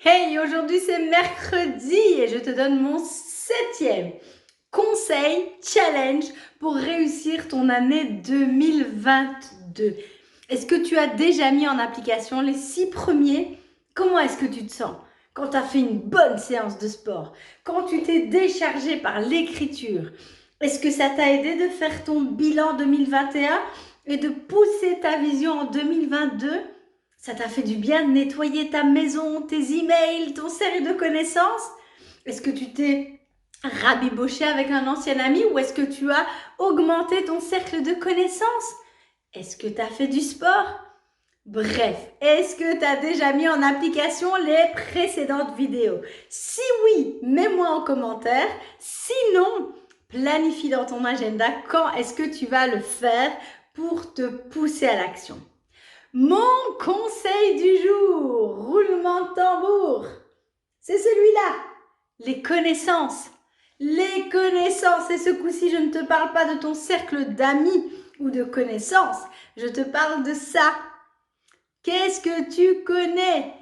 Hey, aujourd'hui c'est mercredi et je te donne mon 7e conseil challenge pour réussir ton année 2022. Est-ce que tu as déjà mis en application les 6 premiers? Comment est-ce que tu te sens quand tu as fait une bonne séance de sport? Quand tu t'es déchargé par l'écriture? Est-ce que ça t'a aidé de faire ton bilan 2021 et de pousser ta vision en 2022? Ça t'a fait du bien de nettoyer ta maison, tes emails, ton cercle de connaissances? Est-ce que tu t'es rabiboché avec un ancien ami ou est-ce que tu as augmenté ton cercle de connaissances? Est-ce que tu as fait du sport? Bref, est-ce que tu as déjà mis en application les précédentes vidéos? Si oui, mets-moi en commentaire. Sinon, planifie dans ton agenda quand est-ce que tu vas le faire pour te pousser à l'action. Mon conseil du jour, roulement de tambour, c'est celui-là, les connaissances. Les connaissances, et ce coup-ci, je ne te parle pas de ton cercle d'amis ou de connaissances, je te parle de ça. Qu'est-ce que tu connais?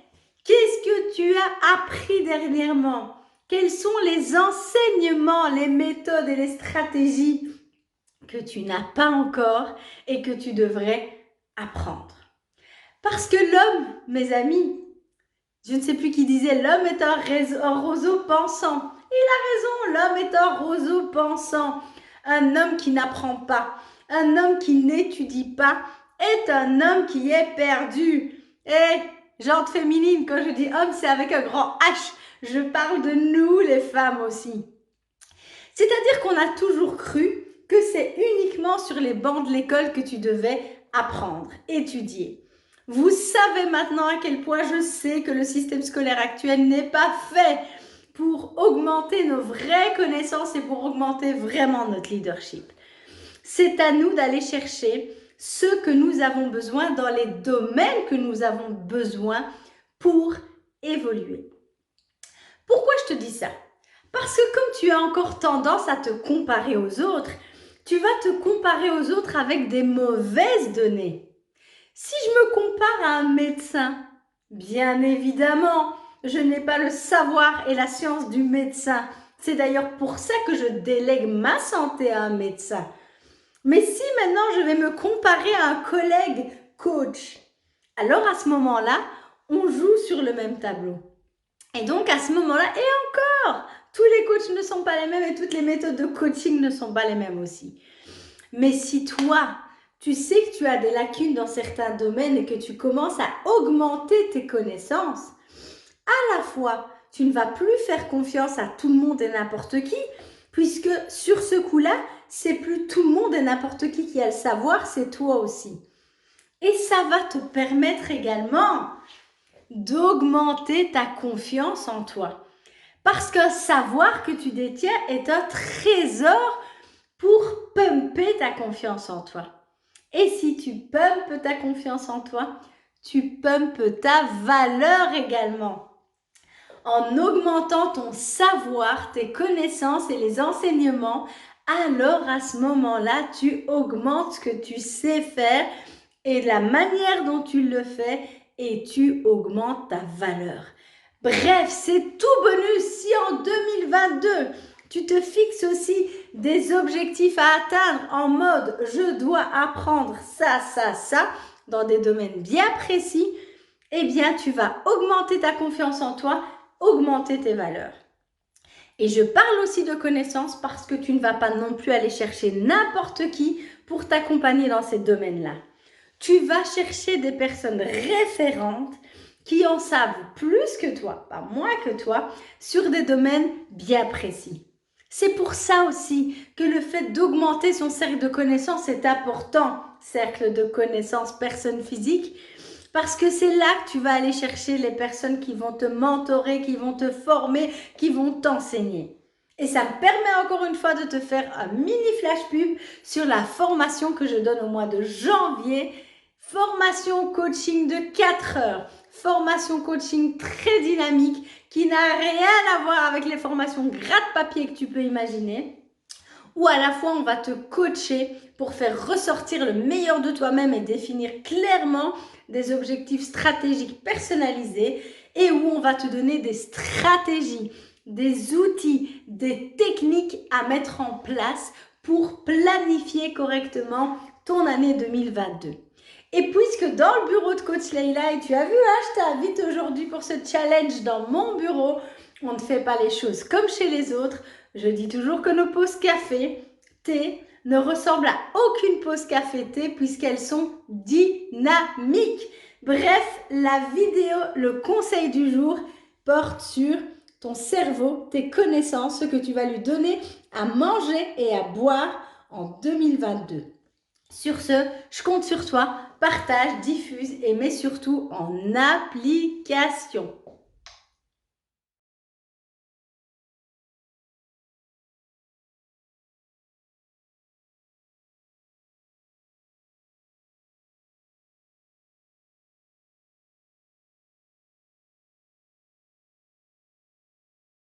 Qu'est-ce que tu as appris dernièrement? Quels sont les enseignements, les méthodes et les stratégies que tu n'as pas encore et que tu devrais apprendre? Parce que l'homme, mes amis, je ne sais plus qui disait, l'homme est un roseau pensant. Il a raison, l'homme est un roseau pensant. Un homme qui n'apprend pas, un homme qui n'étudie pas, est un homme qui est perdu. Et genre féminine, quand je dis homme, c'est avec un grand H. Je parle de nous, les femmes aussi. C'est-à-dire qu'on a toujours cru que c'est uniquement sur les bancs de l'école que tu devais apprendre, étudier. Vous savez maintenant à quel point je sais que le système scolaire actuel n'est pas fait pour augmenter nos vraies connaissances et pour augmenter vraiment notre leadership. C'est à nous d'aller chercher ce que nous avons besoin dans les domaines que nous avons besoin pour évoluer. Pourquoi je te dis ça? Parce que comme tu as encore tendance à te comparer aux autres, tu vas te comparer aux autres avec des mauvaises données. Si je me compare à un médecin, bien évidemment, je n'ai pas le savoir et la science du médecin. C'est d'ailleurs pour ça que je délègue ma santé à un médecin. Mais si maintenant je vais me comparer à un collègue coach, alors à ce moment-là, on joue sur le même tableau. Et donc à ce moment-là, et encore, tous les coachs ne sont pas les mêmes et toutes les méthodes de coaching ne sont pas les mêmes aussi. Mais si toi, tu sais que tu as des lacunes dans certains domaines et que tu commences à augmenter tes connaissances, à la fois, tu ne vas plus faire confiance à tout le monde et n'importe qui, puisque sur ce coup-là, c'est plus tout le monde et n'importe qui a le savoir, c'est toi aussi. Et ça va te permettre également d'augmenter ta confiance en toi. Parce qu'un savoir que tu détiens est un trésor pour pumper ta confiance en toi. Et si tu pumpes ta confiance en toi, tu pumpes ta valeur également. En augmentant ton savoir, tes connaissances et les enseignements, alors à ce moment-là, tu augmentes ce que tu sais faire et la manière dont tu le fais et tu augmentes ta valeur. Bref, c'est tout bonus si en 2022, tu te fixes aussi des objectifs à atteindre en mode je dois apprendre ça, dans des domaines bien précis, eh bien tu vas augmenter ta confiance en toi, augmenter tes valeurs. Et je parle aussi de connaissances parce que tu ne vas pas non plus aller chercher n'importe qui pour t'accompagner dans ces domaines-là. Tu vas chercher des personnes référentes qui en savent plus que toi, pas moins que toi, sur des domaines bien précis. C'est pour ça aussi que le fait d'augmenter son cercle de connaissances est important, cercle de connaissances personnes physiques, parce que c'est là que tu vas aller chercher les personnes qui vont te mentorer, qui vont te former, qui vont t'enseigner. Et ça me permet encore une fois de te faire un mini flash pub sur la formation que je donne au mois de janvier. Formation coaching de 4 heures. Formation coaching très dynamique qui n'a rien à voir avec les formations gratte-papier que tu peux imaginer. Où à la fois on va te coacher pour faire ressortir le meilleur de toi-même et définir clairement des objectifs stratégiques personnalisés et où on va te donner des stratégies, des outils, des techniques à mettre en place pour planifier correctement ton année 2022. Et puisque dans le bureau de coach Leïla, et tu as vu, je t'invite aujourd'hui pour ce challenge dans mon bureau, on ne fait pas les choses comme chez les autres. Je dis toujours que nos pauses café, thé, ne ressemblent à aucune pause café-thé puisqu'elles sont dynamiques. Bref, la vidéo, le conseil du jour porte sur ton cerveau, tes connaissances, ce que tu vas lui donner à manger et à boire en 2022. Sur ce, je compte sur toi, partage, diffuse et mets surtout en application.